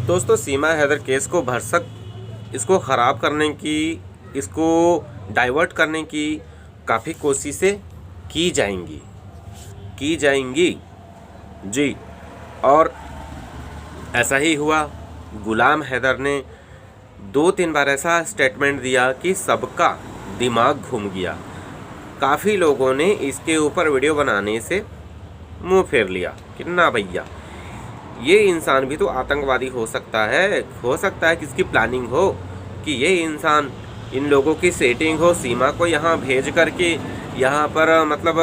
दोस्तों सीमा हैदर केस को भरसक इसको ख़राब करने की, इसको डाइवर्ट करने की काफ़ी कोशिशें की जाएंगी जी। और ऐसा ही हुआ। गुलाम हैदर ने 2-3 बार ऐसा स्टेटमेंट दिया कि सबका दिमाग घूम गया। काफ़ी लोगों ने इसके ऊपर वीडियो बनाने से मुंह फेर लिया कि ना भैया, ये इंसान भी तो आतंकवादी हो सकता है किसकी प्लानिंग हो कि ये इंसान, इन लोगों की सेटिंग हो, सीमा को यहाँ भेज करके यहाँ पर मतलब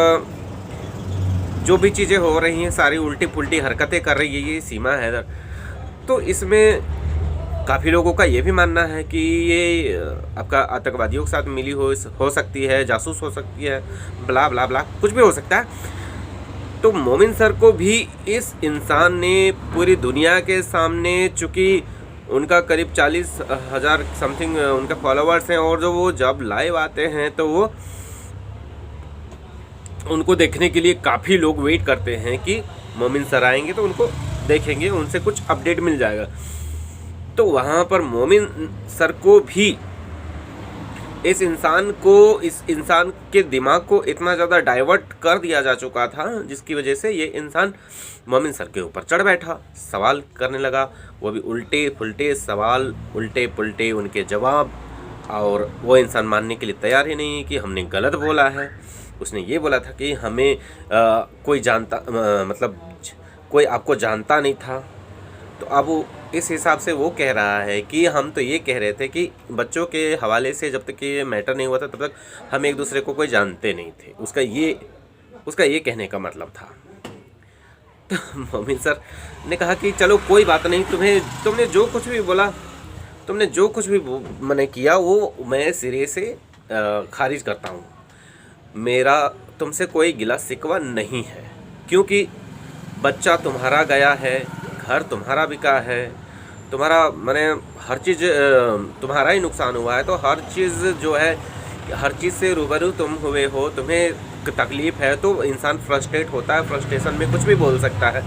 जो भी चीज़ें हो रही हैं सारी उल्टी पुल्टी हरकतें कर रही है ये सीमा हैदर। तो इसमें काफ़ी लोगों का ये भी मानना है कि ये आपका आतंकवादियों के साथ मिली हो सकती है, जासूस हो सकती है, ब्ला ब्ला ब्ला, कुछ भी हो सकता है। तो मोमिन सर को भी इस इंसान ने पूरी दुनिया के सामने, चूँकि उनका करीब 40,000 समथिंग उनके फॉलोअर्स हैं, और जो वो जब लाइव आते हैं तो वो उनको देखने के लिए काफ़ी लोग वेट करते हैं कि मोमिन सर आएंगे तो उनको देखेंगे, उनसे कुछ अपडेट मिल जाएगा। तो वहाँ पर मोमिन सर को भी इस इंसान के दिमाग को इतना ज़्यादा डाइवर्ट कर दिया जा चुका था, जिसकी वजह से ये इंसान मोमिन सर के ऊपर चढ़ बैठा, सवाल करने लगा, वो भी उल्टे पुल्टे सवाल, उल्टे पुल्टे उनके जवाब। और वो इंसान मानने के लिए तैयार ही नहीं कि हमने गलत बोला है। उसने ये बोला था कि हमें कोई आपको जानता नहीं था। तो अब इस हिसाब से वो कह रहा है कि हम तो ये कह रहे थे कि बच्चों के हवाले से जब तक ये मैटर नहीं हुआ था तब तक हम एक दूसरे को कोई जानते नहीं थे, उसका ये कहने का मतलब था। तो मोमिन सर ने कहा कि चलो कोई बात नहीं, तुमने जो कुछ भी बोला, तुमने जो कुछ भी मैंने किया वो मैं सिरे से खारिज करता हूँ। मेरा तुमसे कोई गिला शिकवा नहीं है, क्योंकि बच्चा तुम्हारा गया है, घर तुम्हारा बिका है, तुम्हारा मैंने हर चीज़ तुम्हारा ही नुकसान हुआ है। तो हर चीज़ जो है, हर चीज़ से रूबरू तुम हुए हो, तुम्हें तकलीफ़ है तो इंसान फ्रस्ट्रेट होता है, फ्रस्ट्रेशन में कुछ भी बोल सकता है।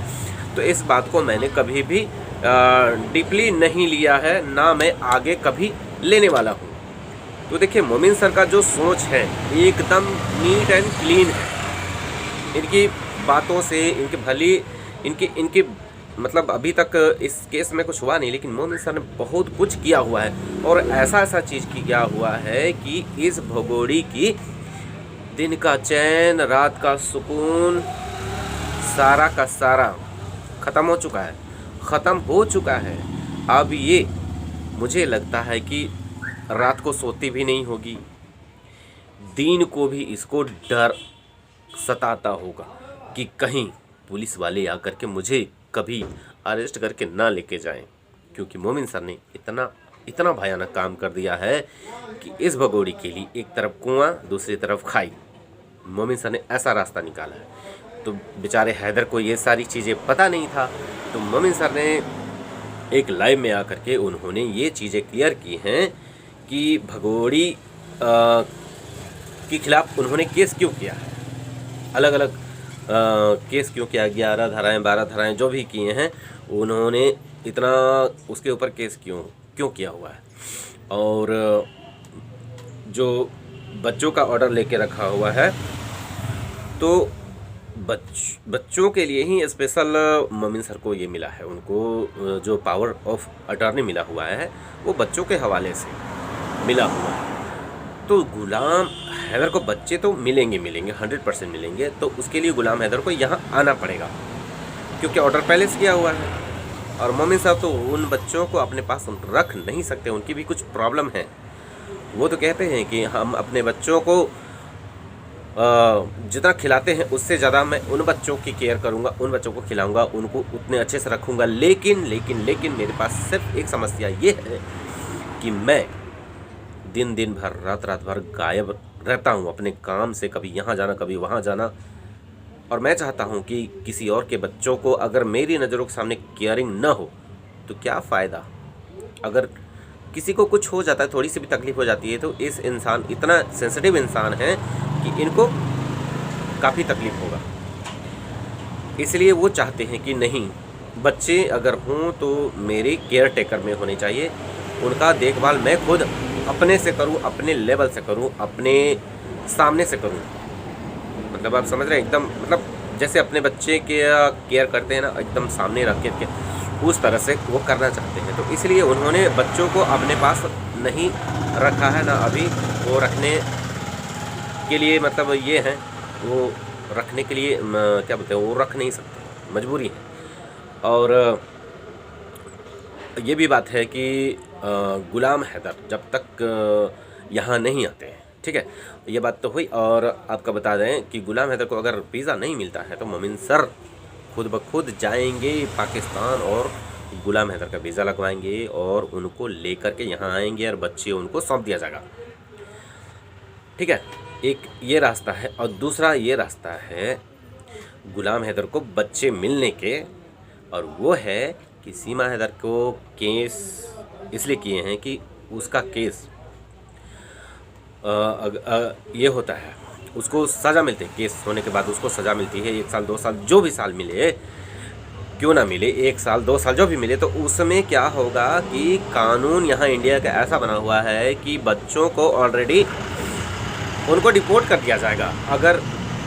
तो इस बात को मैंने कभी भी डीपली नहीं लिया है, ना मैं आगे कभी लेने वाला हूँ। तो देखिए मोमिन सर का जो सोच है एकदम नीट एंड क्लीन है। इनकी बातों से, इनके मतलब अभी तक इस केस में कुछ हुआ नहीं, लेकिन मोमिन सर ने बहुत कुछ किया हुआ है, और ऐसा चीज़ किया हुआ है कि इस भगोड़ी की दिन का चैन, रात का सुकून, सारा का सारा ख़त्म हो चुका है। अब ये मुझे लगता है कि रात को सोती भी नहीं होगी, दिन को भी इसको डर सताता होगा कि कहीं पुलिस वाले आकर के मुझे कभी अरेस्ट करके ना लेके जाएं, क्योंकि मोमिन सर ने इतना भयानक काम कर दिया है कि इस भगोड़ी के लिए एक तरफ कुआं, दूसरी तरफ खाई। मोमिन सर ने ऐसा रास्ता निकाला है। तो बेचारे हैदर को ये सारी चीज़ें पता नहीं था। तो मोमिन सर ने एक लाइव में आकर के उन्होंने ये चीज़ें क्लियर की हैं कि भगोड़ी के खिलाफ उन्होंने केस क्यों किया है, अलग अलग केस क्यों किया, 11 धाराएँ 12 धाराएँ जो भी किए हैं, उन्होंने इतना उसके ऊपर केस क्यों किया हुआ है। और जो बच्चों का ऑर्डर लेके रखा हुआ है, तो बच्चों के लिए ही स्पेशल मोमिन सर को ये मिला है। उनको जो पावर ऑफ अटॉर्नी मिला हुआ है वो बच्चों के हवाले से मिला हुआ है। तो गुलाम हैदर को बच्चे तो मिलेंगे 100% मिलेंगे। तो उसके लिए गुलाम हैदर को यहाँ आना पड़ेगा, क्योंकि ऑर्डर पहले से किया हुआ है। और मोमिन साहब तो उन बच्चों को अपने पास रख नहीं सकते, उनकी भी कुछ प्रॉब्लम है। वो तो कहते हैं कि हम अपने बच्चों को जितना खिलाते हैं उससे ज़्यादा मैं उन बच्चों की केयर करूँगा, उन बच्चों को खिलाऊँगा, उनको उतने अच्छे से रखूँगा। लेकिन मेरे पास सिर्फ एक समस्या ये है कि मैं दिन भर रात भर गायब रहता हूँ अपने काम से, कभी यहाँ जाना कभी वहाँ जाना। और मैं चाहता हूँ कि किसी और के बच्चों को अगर मेरी नज़रों के सामने केयरिंग ना हो तो क्या फ़ायदा। अगर किसी को कुछ हो जाता है, थोड़ी सी भी तकलीफ़ हो जाती है, तो इस इंसान इतना सेंसिटिव इंसान है कि इनको काफ़ी तकलीफ़ होगा। इसलिए वो चाहते हैं कि नहीं, बच्चे अगर हों तो मेरे केयर टेकर में होने चाहिए। उनका देखभाल मैं खुद अपने से करूं, अपने लेवल से करूं, अपने सामने से करूं। मतलब आप समझ रहे हैं, एकदम मतलब जैसे अपने बच्चे के केयर करते हैं ना, एकदम सामने रख के उस तरह से वो करना चाहते हैं। तो इसलिए उन्होंने बच्चों को अपने पास नहीं रखा है ना अभी। वो रखने के लिए मतलब ये हैं, वो रखने के लिए क्या बोलते हैं, वो रख नहीं सकते, मजबूरी है। और ये भी बात है कि गुलाम हैदर जब तक यहाँ नहीं आते हैं, ठीक है, ये बात तो हुई। और आपका बता दें कि गुलाम हैदर को अगर वीज़ा नहीं मिलता है तो मोमिन सर खुद ब खुद जाएंगे पाकिस्तान और गुलाम हैदर का वीज़ा लगवाएंगे और उनको लेकर के यहाँ आएंगे और बच्चे उनको सौंप दिया जाएगा, ठीक है। एक ये रास्ता है। और दूसरा ये रास्ता है गुलाम हैदर को बच्चे मिलने के, और वो है कि सीमा हैदर को केस इसलिए किए हैं कि उसका केस ये होता है, उसको सज़ा मिलती है। केस होने के बाद उसको सज़ा मिलती है, 1 साल 2 साल जो भी साल मिले, क्यों ना मिले, 1 साल 2 साल जो भी मिले। तो उसमें क्या होगा कि कानून यहाँ इंडिया का ऐसा बना हुआ है कि बच्चों को ऑलरेडी उनको डिपोर्ट कर दिया जाएगा। अगर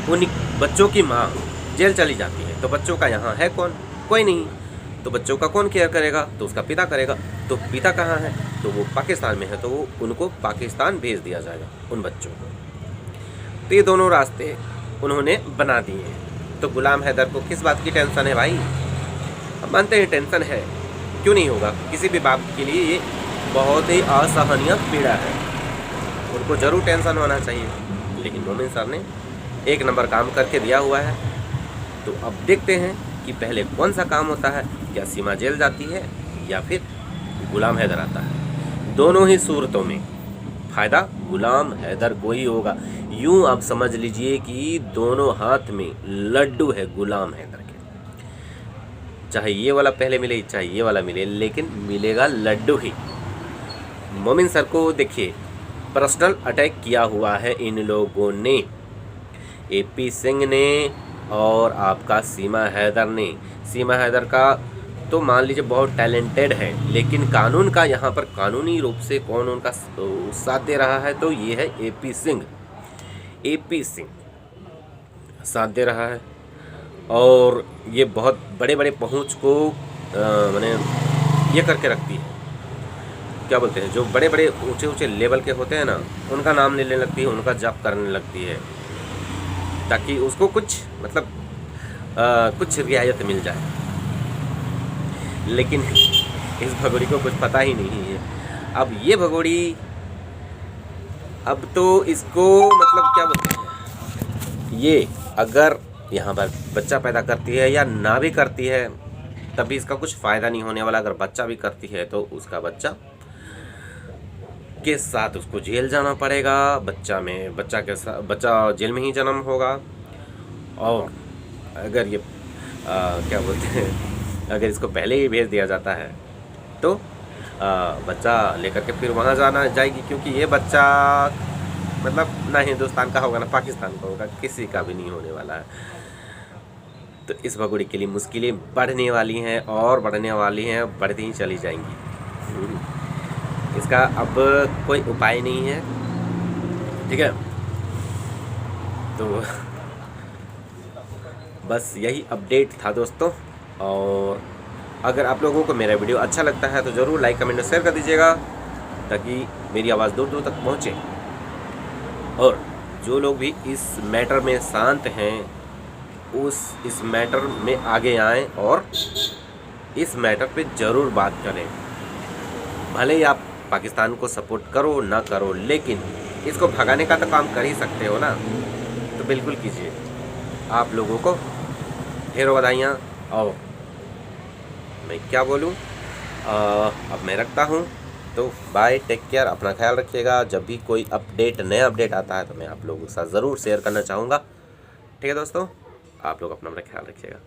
उन बच्चों की माँ जेल चली जाती है तो बच्चों का यहाँ है कौन? कोई नहीं। तो बच्चों का कौन केयर करेगा? तो उसका पिता करेगा। तो पिता कहाँ है? तो वो पाकिस्तान में है, तो वो उनको पाकिस्तान भेज दिया जाएगा उन बच्चों को। तो ये दोनों रास्ते उन्होंने बना दिए हैं। तो गुलाम हैदर को किस बात की टेंशन है भाई? हम मानते हैं टेंशन है, क्यों नहीं होगा। किसी भी बाप के लिए ये बहुत ही असहनीय पीड़ा है, उनको ज़रूर टेंशन होना चाहिए। लेकिन मोमिन सर ने 1 नंबर काम करके दिया हुआ है। तो अब देखते हैं कि पहले कौन सा काम होता है, क्या सीमा जेल जाती है या फिर गुलाम हैदर आता है। दोनों ही सूरतों में फ़ायदा गुलाम हैदर को ही होगा। यूँ आप समझ लीजिए कि दोनों हाथ में लड्डू है गुलाम हैदर के। चाहे ये वाला पहले मिले चाहे ये वाला मिले, लेकिन मिलेगा लड्डू ही। मोमिन सर को देखिए, पर्सनल अटैक किया हुआ है इन लोगों ने, AP सिंह ने और आपका सीमा हैदर ने। सीमा हैदर का तो मान लीजिए बहुत टैलेंटेड है, लेकिन कानून का यहाँ पर कानूनी रूप से कौन उनका साथ दे रहा है, तो ये है AP सिंह। AP सिंह साथ दे रहा है और ये बहुत बड़े बड़े पहुँच को मैंने ये करके रखती है। क्या बोलते हैं, जो बड़े बड़े ऊंचे ऊंचे लेवल के होते हैं ना, उनका नाम लेने लगती है, उनका जप करने लगती है, ताकि उसको कुछ मतलब कुछ रियायत मिल जाए। लेकिन इस भगोड़ी को कुछ पता ही नहीं है। अब ये भगोड़ी अब तो इसको मतलब क्या बोलते हैं, ये अगर यहाँ पर बच्चा पैदा करती है या ना भी करती है तभी इसका कुछ फ़ायदा नहीं होने वाला। अगर बच्चा भी करती है तो उसका बच्चा के साथ उसको जेल जाना पड़ेगा। बच्चा जेल में ही जन्म होगा। और अगर ये क्या बोलते हैं, अगर इसको पहले ही भेज दिया जाता है तो बच्चा लेकर के फिर वहाँ जाएगी, क्योंकि ये बच्चा मतलब ना हिंदुस्तान का होगा ना पाकिस्तान का होगा, किसी का भी नहीं होने वाला है। तो इस भगोड़ी के लिए मुश्किलें बढ़ने वाली हैं और बढ़ने वाली हैं, बढ़ती ही चली जाएंगी। इसका अब कोई उपाय नहीं है, ठीक है। तो बस यही अपडेट था दोस्तों। और अगर आप लोगों को मेरा वीडियो अच्छा लगता है तो ज़रूर लाइक कमेंट और शेयर कर दीजिएगा, ताकि मेरी आवाज़ दूर दूर तक पहुँचे। और जो लोग भी इस मैटर में शांत हैं इस मैटर में आगे आएँ और इस मैटर पे ज़रूर बात करें। भले ही आप पाकिस्तान को सपोर्ट करो ना करो, लेकिन इसको भगाने का तो काम कर ही सकते हो ना, तो बिल्कुल कीजिए। आप लोगों को ढेरों बधाइयाँ। और मैं क्या बोलूँ, अब मैं रखता हूँ। तो बाय, टेक केयर, अपना ख्याल रखिएगा। जब भी कोई नया अपडेट आता है तो मैं आप लोगों के साथ ज़रूर शेयर करना चाहूँगा, ठीक है दोस्तों। आप लोग अपना ख्याल रखिएगा।